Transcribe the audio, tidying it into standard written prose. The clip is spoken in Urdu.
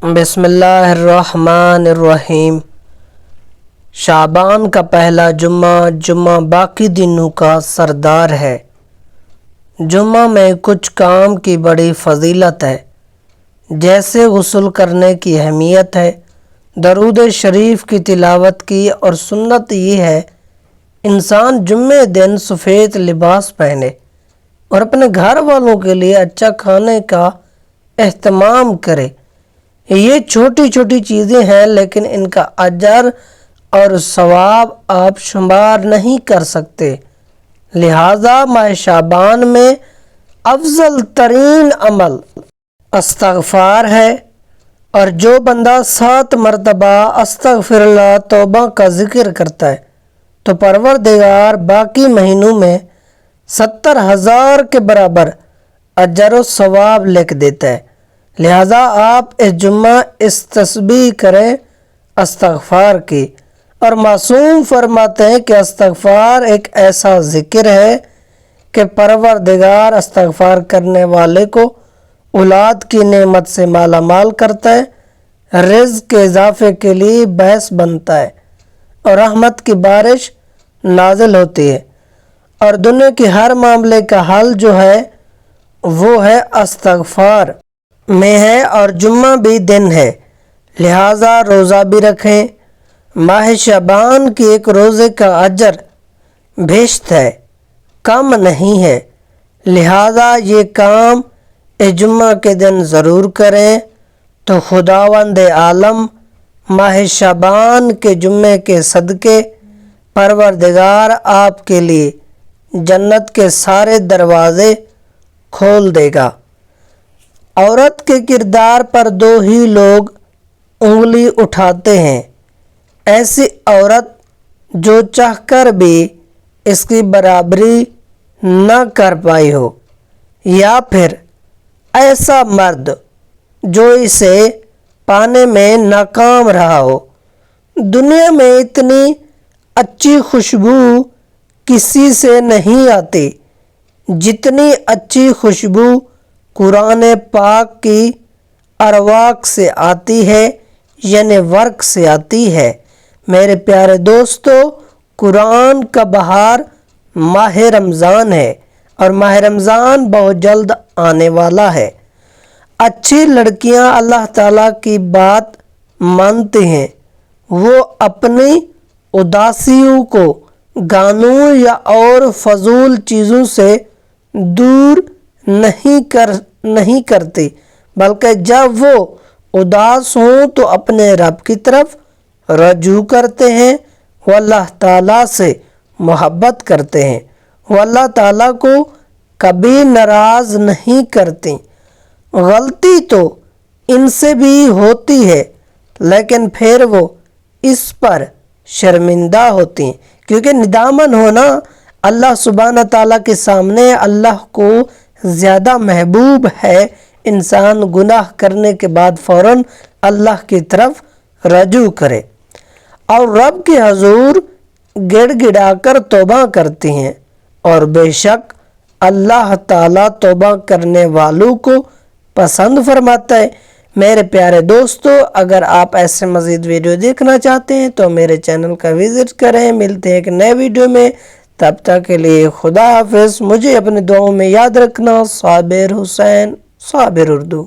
بسم اللہ الرحمن الرحیم۔ شعبان کا پہلا جمعہ باقی دنوں کا سردار ہے۔ جمعہ میں کچھ کام کی بڑی فضیلت ہے، جیسے غسل کرنے کی اہمیت ہے، درود شریف کی تلاوت کی، اور سنت یہ ہے انسان جمعے دن سفید لباس پہنے اور اپنے گھر والوں کے لیے اچھا کھانے کا اہتمام کرے۔ یہ چھوٹی چھوٹی چیزیں ہیں، لیکن ان کا اجر اور ثواب آپ شمار نہیں کر سکتے۔ لہذا ماہ شعبان میں افضل ترین عمل استغفار ہے، اور جو بندہ 7 مرتبہ استغفر اللہ توبہ کا ذکر کرتا ہے تو پروردگار باقی مہینوں میں 70,000 کے برابر اجر و ثواب لکھ دیتا ہے۔ لہذا آپ اس جمعہ اس تسبیح کریں استغفار کی، اور معصوم فرماتے ہیں کہ استغفار ایک ایسا ذکر ہے کہ پروردگار استغفار کرنے والے کو اولاد کی نعمت سے مالا مال کرتا ہے، رزق کے اضافے کے لیے باعث بنتا ہے، اور رحمت کی بارش نازل ہوتی ہے، اور دنیا کے ہر معاملے کا حل جو ہے وہ ہے استغفار میں ہے، اور جمعہ بھی دن ہے، لہذا روزہ بھی رکھیں۔ ماہ شعبان کی ایک روزے کا اجر بہشت ہے، کم نہیں ہے، لہذا یہ کام اس جمعہ کے دن ضرور کریں تو خداوند عالم ماہ شعبان کے جمعے کے صدقے پروردگار آپ کے لیے جنت کے سارے دروازے کھول دے گا۔ عورت کے کردار پر 2 ہی لوگ انگلی اٹھاتے ہیں، ایسی عورت جو چاہ کر بھی اس کی برابری نہ کر پائی ہو، یا پھر ایسا مرد جو اسے پانے میں ناکام رہا ہو۔ دنیا میں اتنی اچھی خوشبو کسی سے نہیں آتی جتنی اچھی خوشبو قرآن پاک کی ارواق سے آتی ہے، یعنی ورق سے آتی ہے۔ میرے پیارے دوستو، قرآن کا بہار ماہ رمضان ہے، اور ماہ رمضان بہت جلد آنے والا ہے۔ اچھی لڑکیاں اللہ تعالیٰ کی بات مانتی ہیں، وہ اپنی اداسیوں کو گانوں یا اور فضول چیزوں سے دور نہیں کرتی، بلکہ جب وہ اداس ہوں تو اپنے رب کی طرف رجوع کرتے ہیں، وہ اللہ تعالیٰ سے محبت کرتے ہیں، وہ اللہ تعالیٰ کو کبھی ناراض نہیں کرتی۔ غلطی تو ان سے بھی ہوتی ہے، لیکن پھر وہ اس پر شرمندہ ہوتی ہیں، کیونکہ ندامت ہونا اللہ سبحانہ تعالیٰ کے سامنے اللہ کو زیادہ محبوب ہے۔ انسان گناہ کرنے کے بعد فوراً اللہ کی طرف رجوع کرے اور رب کے حضور گڑ گڑا کر توبہ کرتی ہیں، اور بے شک اللہ تعالیٰ توبہ کرنے والوں کو پسند فرماتا ہے۔ میرے پیارے دوستو، اگر آپ ایسے مزید ویڈیو دیکھنا چاہتے ہیں تو میرے چینل کا وزٹ کریں۔ ملتے ہیں ایک نئے ویڈیو میں، تب تک کے لیے خدا حافظ۔ مجھے اپنے دعاؤں میں یاد رکھنا۔ صابر حسین، صابر اردو۔